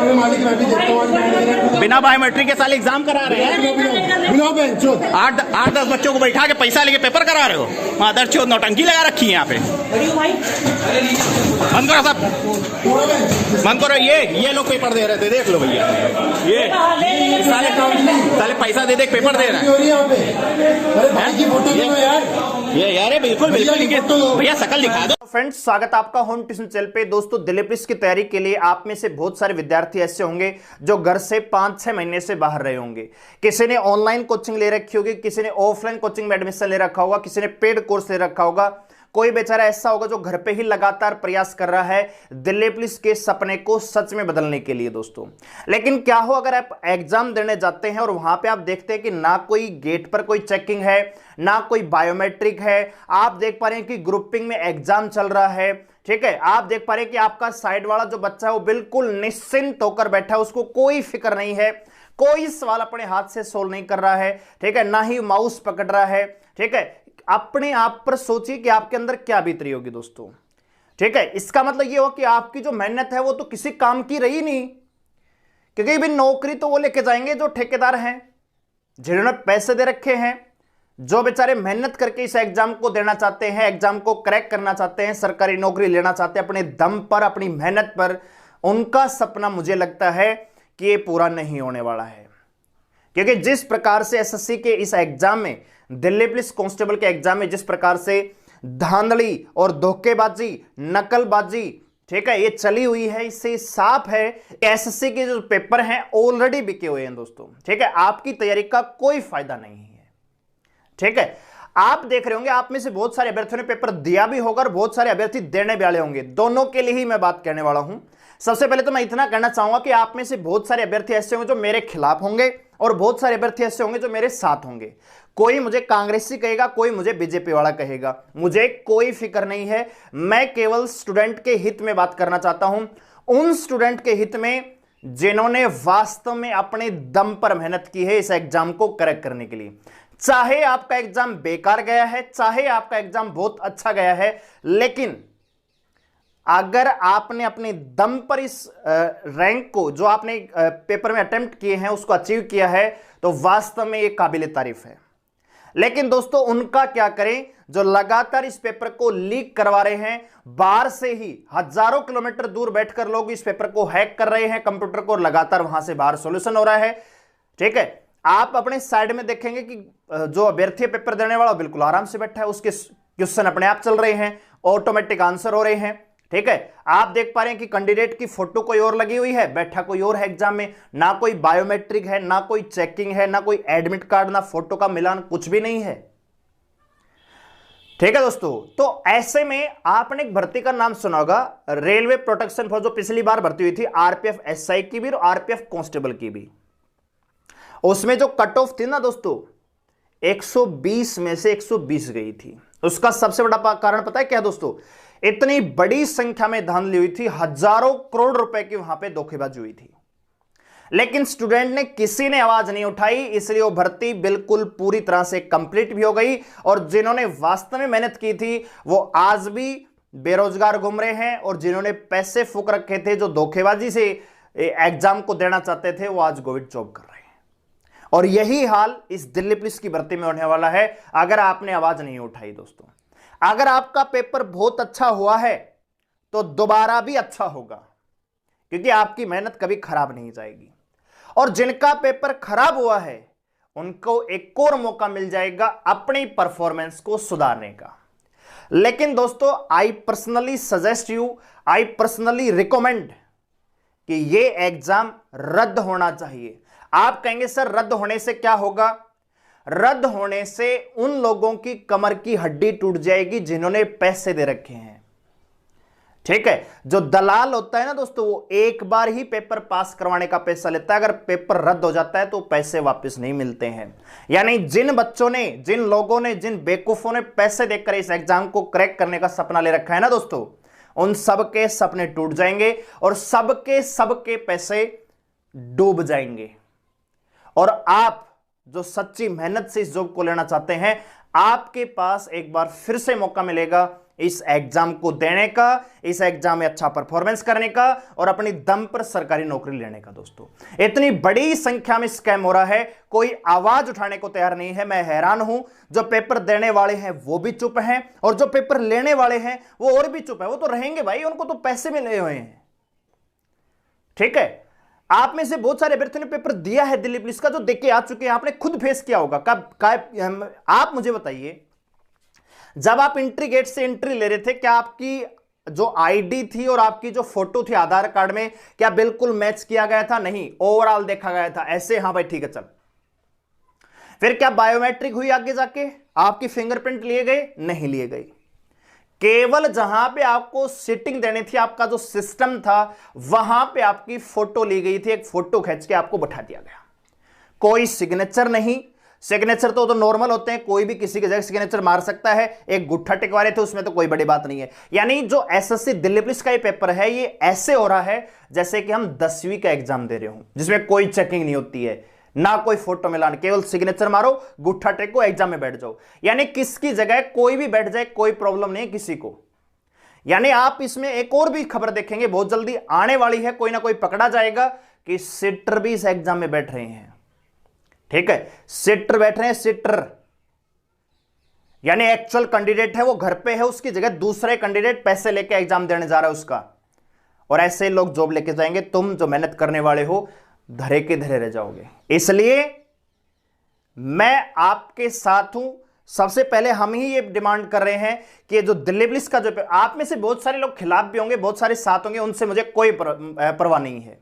मैं मालिक मैं भी देखता हूँ। बिना बायोमेट्रिक के साल एग्जाम करा रहे हैं। बुलाओ बहन चोद। 8-10 बच्चों को बैठा के पैसा लेके पेपर करा रहे हो। मादर चोद नौटंकी लगा रखी है यहाँ पे। बंद करो सब, बंद करो। ये लोग पेपर दे रहे थे, देख लो भैया, ये साले पैसा दे दे पेपर दे रहे हैं। ये यार बिल्कुल भैया शकल दिखा दो। फ्रेंड्स, स्वागत है आपका होम ट्यूशन चैनल पे। दोस्तों, दिल्ली पुलिस की तैयारी के लिए आप में से बहुत सारे विद्यार्थी ऐसे होंगे जो घर से 5-6 महीने से बाहर रहे होंगे। किसी ने ऑनलाइन कोचिंग ले रखी होगी, किसी ने ऑफलाइन कोचिंग में एडमिशन ले रखा होगा, किसी ने पेड कोर्स ले रखा होगा। कोई बेचारा ऐसा होगा जो घर पे ही लगातार प्रयास कर रहा है दिल्ली पुलिस के सपने को सच में बदलने के लिए। दोस्तों, लेकिन क्या हो अगर आप एग्जाम देने जाते हैं और वहां पे आप देखते हैं कि ना कोई गेट पर कोई चेकिंग है, ना कोई बायोमेट्रिक है। आप देख पा रहे हैं कि ग्रुपिंग में एग्जाम चल रहा है। ठीक है, आप देख पा रहे हैं कि आपका साइड वाला जो बच्चा है वो बिल्कुल निश्चिंत होकर बैठा है, उसको कोई फिक्र नहीं है, कोई सवाल अपने हाथ से सोल्व नहीं कर रहा है। ठीक है, ना ही माउस पकड़ रहा है। ठीक है, अपने आप पर सोचिए कि आपके अंदर क्या बीत रही होगी दोस्तों। ठीक है, इसका मतलब यह हो कि आपकी जो मेहनत है वो तो किसी काम की रही नहीं, क्योंकि भी नौकरी तो वो लेके जाएंगे जो ठेकेदार हैं, जिन्होंने पैसे दे रखे हैं, जो बेचारे मेहनत करके इस एग्जाम को देना चाहते हैं, एग्जाम को क्रैक करना चाहते हैं, सरकारी नौकरी लेना चाहते हैं अपने दम पर, अपनी मेहनत पर। उनका सपना मुझे लगता है कि ये पूरा नहीं होने वाला है, क्योंकि जिस प्रकार से एसएससी के इस एग्जाम में, दिल्ली पुलिस कांस्टेबल के एग्जाम में जिस प्रकार से धांधली और धोखेबाजी, नकलबाजी, ठीक है, ये चली हुई है, इससे साफ है एसएससी के जो पेपर हैं ऑलरेडी बिके हुए हैं दोस्तों। ठीक है, आपकी तैयारी का कोई फायदा नहीं है। ठीक है, आप देख रहे होंगे, आप में से बहुत सारे अभ्यर्थियों ने पेपर दिया भी होगा और बहुत सारे अभ्यर्थी देने भी वाले होंगे। दोनों के लिए ही मैं बात करने वाला हूं। सबसे पहले तो मैं इतना कहना चाहूंगा कि आप में से बहुत सारे अभ्यर्थी ऐसे होंगे जो मेरे खिलाफ होंगे और बहुत सारे अभ्यर्थी ऐसे होंगे जो मेरे साथ होंगे। कोई मुझे कांग्रेसी कहेगा, कोई मुझे बीजेपी वाला कहेगा, मुझे कोई फिक्र नहीं है। मैं केवल स्टूडेंट के हित में बात करना चाहता हूं, उन स्टूडेंट के हित में जिन्होंने वास्तव में अपने दम पर मेहनत की है इस एग्जाम को क्रैक करने के लिए। चाहे आपका एग्जाम बेकार गया है, चाहे आपका एग्जाम बहुत अच्छा गया है, लेकिन अगर आपने अपने दम पर इस रैंक को, जो आपने पेपर में अटेम्प्ट किए हैं, उसको अचीव किया है, तो वास्तव में यह काबिले तारीफ है। लेकिन दोस्तों, उनका क्या करें जो लगातार इस पेपर को लीक करवा रहे हैं। बाहर से ही हजारों किलोमीटर दूर बैठकर लोग इस पेपर को हैक कर रहे हैं कंप्यूटर को, लगातार वहां से बाहर सॉल्यूशन हो रहा है। ठीक है, आप अपने साइड में देखेंगे कि जो अभ्यर्थी पेपर देने वाला बिल्कुल आराम से बैठा है, उसके क्वेश्चन अपने आप चल रहे हैं, ऑटोमेटिक आंसर हो रहे हैं। ठीक है, आप देख पा रहे हैं कि कैंडिडेट की फोटो कोई और लगी हुई है, बैठा कोई और है एग्जाम में। ना कोई बायोमेट्रिक है, ना कोई चेकिंग है, ना कोई एडमिट कार्ड, ना फोटो का मिलान, कुछ भी नहीं है। ठीक है दोस्तों, तो ऐसे में आपने एक भर्ती का नाम सुना होगा, रेलवे प्रोटेक्शन फोर्स, जो पिछली बार भर्ती हुई थी, आरपीएफ एसआई की भी और आरपीएफ कांस्टेबल की भी। उसमें जो कट ऑफ थी ना दोस्तों, 120 में से 120 गई थी। उसका सबसे बड़ा कारण पता है क्या दोस्तों? इतनी बड़ी संख्या में धांधली हुई थी, हजारों करोड़ रुपए की वहां पे धोखेबाजी हुई थी, लेकिन स्टूडेंट ने, किसी ने आवाज नहीं उठाई, इसलिए वो भर्ती बिल्कुल पूरी तरह से कंप्लीट भी हो गई। और जिन्होंने वास्तव में मेहनत की थी वो आज भी बेरोजगार घूम रहे हैं, और जिन्होंने पैसे फूक रखे थे, जो धोखेबाजी से एग्जाम को देना चाहते थे, वो आज गवर्नमेंट जॉब कर रहे हैं। और यही हाल इस दिल्ली पुलिस की भर्ती में होने वाला है अगर आपने आवाज नहीं उठाई दोस्तों। अगर आपका पेपर बहुत अच्छा हुआ है तो दोबारा भी अच्छा होगा, क्योंकि आपकी मेहनत कभी खराब नहीं जाएगी। और जिनका पेपर खराब हुआ है उनको एक और मौका मिल जाएगा अपनी परफॉर्मेंस को सुधारने का। लेकिन दोस्तों, I personally suggest you, I personally recommend कि ये एग्जाम रद्द होना चाहिए। आप कहेंगे सर रद्द होने से क्या होगा? रद्द होने से उन लोगों की कमर की हड्डी टूट जाएगी जिन्होंने पैसे दे रखे हैं। ठीक है, जो दलाल होता है ना दोस्तों, वो एक बार ही पेपर पास करवाने का पैसा लेता है। अगर पेपर रद्द हो जाता है तो पैसे वापस नहीं मिलते हैं। यानी जिन बच्चों ने, जिन लोगों ने, जिन बेवकूफों ने पैसे देकर इस एग्जाम को क्रैक करने का सपना ले रखा है ना दोस्तों, उन सबके सपने टूट जाएंगे और सबके पैसे डूब जाएंगे। और आप जो सच्ची मेहनत से इस जॉब को लेना चाहते हैं, आपके पास एक बार फिर से मौका मिलेगा इस एग्जाम को देने का, इस एग्जाम में अच्छा परफॉर्मेंस करने का और अपनी दम पर सरकारी नौकरी लेने का। दोस्तों इतनी बड़ी संख्या में स्कैम हो रहा है, कोई आवाज उठाने को तैयार नहीं है। मैं हैरान हूं, जो पेपर देने वाले हैं वो भी चुप हैं और जो पेपर लेने वाले हैं वो और भी चुप है। वो तो रहेंगे भाई, उनको तो पैसे मिले हुए हैं। ठीक है, आप में से बहुत सारे अभ्यर्थियों ने पेपर दिया है दिल्ली पुलिस का, जो देख के आ चुके हैं, आपने खुद फेस किया होगा। आप मुझे बताइए, जब आप एंट्री गेट से एंट्री ले रहे थे, क्या आपकी जो आईडी थी और आपकी जो फोटो थी आधार कार्ड में, क्या बिल्कुल मैच किया गया था? नहीं, ओवरऑल देखा गया था ऐसे, हाँ भाई ठीक है चल। फिर क्या बायोमेट्रिक हुई आगे जाके? आपकी फिंगरप्रिंट लिए गए? नहीं लिए गए। केवल जहां पे आपको सीटिंग देनी थी, आपका जो सिस्टम था, वहां पे आपकी फोटो ली गई थी, एक फोटो खींच के आपको बैठा दिया गया। कोई सिग्नेचर नहीं। सिग्नेचर तो नॉर्मल होते हैं, कोई भी किसी की जगह सिग्नेचर मार सकता है। एक गुट्ठा टिकवा रहे थे, उसमें तो कोई बड़ी बात नहीं है। यानी जो एसएससी दिल्ली पुलिस का ये पेपर है, ये ऐसे हो रहा है जैसे कि हम 10वीं का एग्जाम दे रहे हो, जिसमें कोई चेकिंग नहीं होती है, ना कोई फोटो मिलान, केवल सिग्नेचर मारो, गुट्ठा टेको, एग्जाम में बैठ जाओ। यानी किसकी जगह कोई भी बैठ जाए, कोई प्रॉब्लम नहीं है किसी को। यानी आप इसमें एक और भी खबर देखेंगे, बहुत जल्दी आने वाली है, कोई ना कोई पकड़ा जाएगा कि सिटर भी इस एग्जाम में बैठ रहे हैं। ठीक है, सिटर बैठ रहे हैं, सिटर यानी एक्चुअल कैंडिडेट है, वो घर पे है, उसकी जगह दूसरे कैंडिडेट पैसे लेके एग्जाम देने जा रहा है उसका। और ऐसे लोग जॉब लेके जाएंगे, तुम जो मेहनत करने वाले हो धरे के धरे रह जाओगे। इसलिए मैं आपके साथ हूं। सबसे पहले हम ही ये डिमांड कर रहे हैं कि जो दिल्ली पुलिस का जो, आप में से बहुत सारे लोग खिलाफ भी होंगे, बहुत सारे साथ होंगे, उनसे मुझे कोई परवाह नहीं है।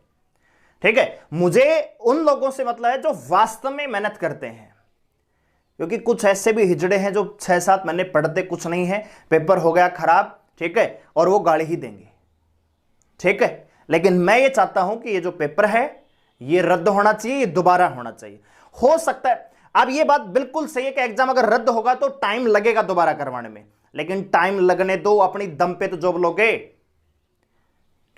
ठीक है, मुझे उन लोगों से मतलब है जो वास्तव में मेहनत करते हैं, क्योंकि कुछ ऐसे भी हिजड़े हैं जो 6-7 महीने पढ़ते कुछ नहीं है, पेपर हो गया खराब, ठीक है, और वो गाली ही देंगे। ठीक है, लेकिन मैं ये चाहता हूं कि ये जो पेपर है ये रद्द होना चाहिए, ये दोबारा होना चाहिए। हो सकता है, अब ये बात बिल्कुल सही है कि एग्जाम अगर रद्द होगा तो टाइम लगेगा दोबारा करवाने में, लेकिन टाइम लगने दो, अपनी दम पे तो जॉब लोगे।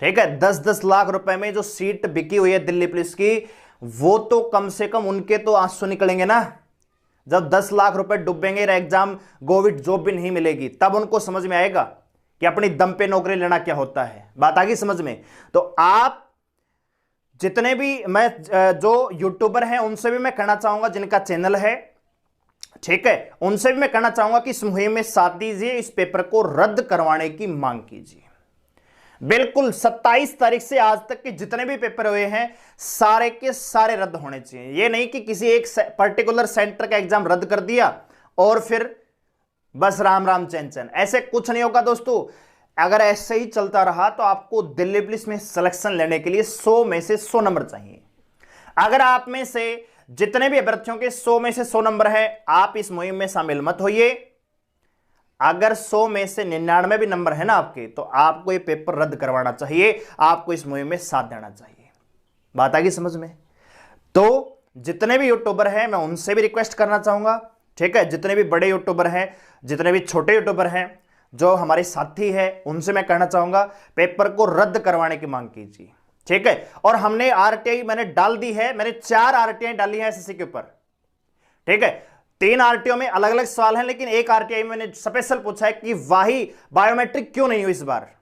ठीक है, 10-10 लाख रुपए में जो सीट बिकी हुई है दिल्ली पुलिस की, वो तो कम से कम उनके तो आंसू निकलेंगे ना। जब 10 लाख रुपए डूबेंगे, एग्जाम गवर्नमेंट जॉब भी नहीं मिलेगी, तब उनको समझ में आएगा कि अपनी दम पे नौकरी लेना क्या होता है। बात आ गई समझ में? तो आप जितने भी, मैं जो यूट्यूबर हैं उनसे भी मैं कहना चाहूंगा, जिनका चैनल है, ठीक है, उनसे भी मैं कहना चाहूंगा कि इस मुहिम में साथ दीजिए, इस पेपर को रद्द करवाने की मांग कीजिए। बिल्कुल 27 तारीख से आज तक के जितने भी पेपर हुए हैं सारे के सारे रद्द होने चाहिए। ये नहीं कि किसी एक पर्टिकुलर सेंटर का एग्जाम रद्द कर दिया और फिर बस राम राम चैन चैन, ऐसे कुछ नहीं होगा दोस्तों। अगर ऐसे ही चलता रहा तो आपको दिल्ली पुलिस में सिलेक्शन लेने के लिए 100 में से 100 नंबर चाहिए। अगर आप में से जितने भी अभ्यर्थियों के 100 में से 100 नंबर है, आप इस मुहिम में शामिल मत होइए। अगर 100 में से 99 भी नंबर है ना आपके, तो आपको ये पेपर रद्द करवाना चाहिए, आपको इस मुहिम में साथ देना चाहिए। बात आ गई समझ में? तो जितने भी यूट्यूबर हैं मैं उनसे भी रिक्वेस्ट करना चाहूंगा, ठीक है, जितने भी बड़े यूट्यूबर हैं, जितने भी छोटे यूट्यूबर हैं, जो हमारे साथी हैं, उनसे मैं कहना चाहूंगा पेपर को रद्द करवाने की मांग कीजिए। ठीक है, और हमने आरटीआई मैंने डाल दी है, मैंने 4 आरटीआई डाली है एसएससी के ऊपर। ठीक है, 3 आरटीओ में अलग अलग सवाल हैं, लेकिन एक आरटीआई में मैंने स्पेशल पूछा है कि वाही बायोमेट्रिक क्यों नहीं हुई इस बार,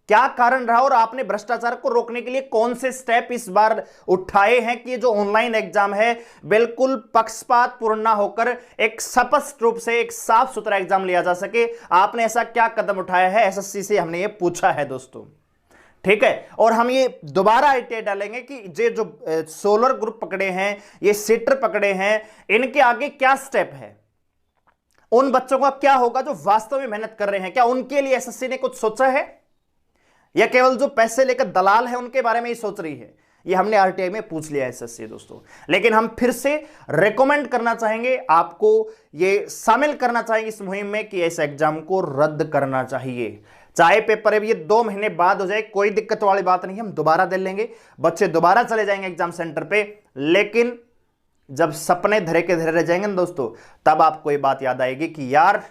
क्या कारण रहा, और आपने भ्रष्टाचार को रोकने के लिए कौन से स्टेप इस बार उठाए हैं कि जो ऑनलाइन एग्जाम है बिल्कुल पक्षपात पूर्ण ना होकर एक स्पष्ट रूप से एक साफ सुथरा एग्जाम लिया जा सके। आपने ऐसा क्या कदम उठाया है एसएससी से, हमने ये पूछा है दोस्तों। ठीक है, और हम ये दोबारा आईटीआई डालेंगे कि ये जो सोलर ग्रुप पकड़े हैं, ये सीटर पकड़े हैं, इनके आगे क्या स्टेप है, उन बच्चों का क्या होगा जो वास्तव में मेहनत कर रहे हैं, क्या उनके लिए एसएससी ने कुछ सोचा है, या केवल जो पैसे लेकर दलाल है उनके बारे में ही सोच रही है? ये हमने आरटीआई में पूछ लिया एसएससी दोस्तों। लेकिन हम फिर से रेकमेंड करना चाहेंगे, आपको ये शामिल करना चाहेंगे इस मुहिम में कि इस एग्जाम को रद्द करना चाहिए। चाहे पेपर अब ये 2 महीने बाद हो जाए, कोई दिक्कत वाली बात नहीं है, हम दोबारा दे लेंगे, बच्चे दोबारा चले जाएंगे एग्जाम सेंटर पे। लेकिन जब सपने धरे के धरे रह जाएंगे ना दोस्तों, तब आपको ये बात याद आएगी कि यार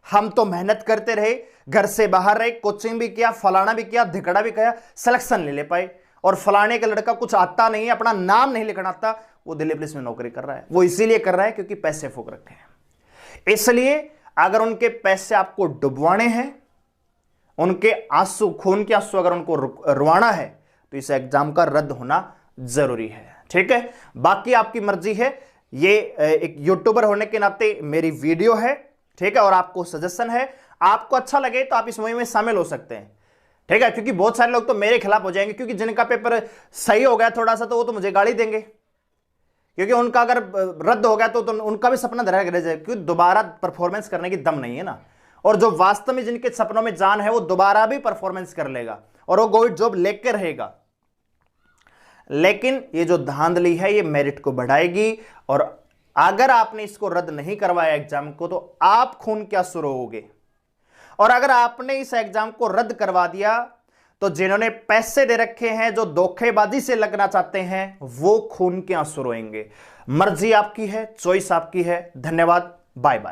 हम तो मेहनत करते रहे, घर से बाहर रहे, कोचिंग भी किया, फलाना भी किया, धिकड़ा भी किया, सिलेक्शन नहीं ले पाए, और फलाने का लड़का कुछ आता नहीं है, अपना नाम नहीं लिखना आता, वो दिल्ली पुलिस में नौकरी कर रहा है। वो इसीलिए कर रहा है क्योंकि पैसे फूक रखे हैं। इसलिए अगर उनके पैसे आपको डुबवाने हैं, उनके आंसू, खून के आंसू अगर उनको रुवाना है, तो इस एग्जाम का रद्द होना जरूरी है। ठीक है, बाकी आपकी मर्जी है। ये एक यूट्यूबर होने के नाते मेरी वीडियो है, ठीक है, और आपको सजेशन है, आपको अच्छा लगे तो आप इस मुहिम में शामिल हो सकते हैं। ठीक है, क्योंकि बहुत सारे लोग तो मेरे खिलाफ हो जाएंगे, क्योंकि जिनका पेपर सही हो गया थोड़ा सा, तो वो तो मुझे गाली देंगे, क्योंकि उनका अगर रद्द हो गया तो उनका भी सपना धरा रह जाए, क्योंकि दोबारा परफॉर्मेंस करने की दम नहीं है ना। और जो वास्तव में जिनके सपनों में जान है, वो दोबारा भी परफॉर्मेंस कर लेगा और वो गवर्नमेंट जॉब लेकर रहेगा। लेकिन ये जो धांधली है, ये मेरिट को बढ़ाएगी, और अगर आपने इसको रद्द नहीं करवाया एग्जाम को, तो आप खून क्या आंसू रोओगे। और अगर आपने इस एग्जाम को रद्द करवा दिया, तो जिन्होंने पैसे दे रखे हैं, जो धोखेबाजी से लगना चाहते हैं, वो खून के आंसू रोएंगे। मर्जी आपकी है, चॉइस आपकी है। धन्यवाद, बाय बाय।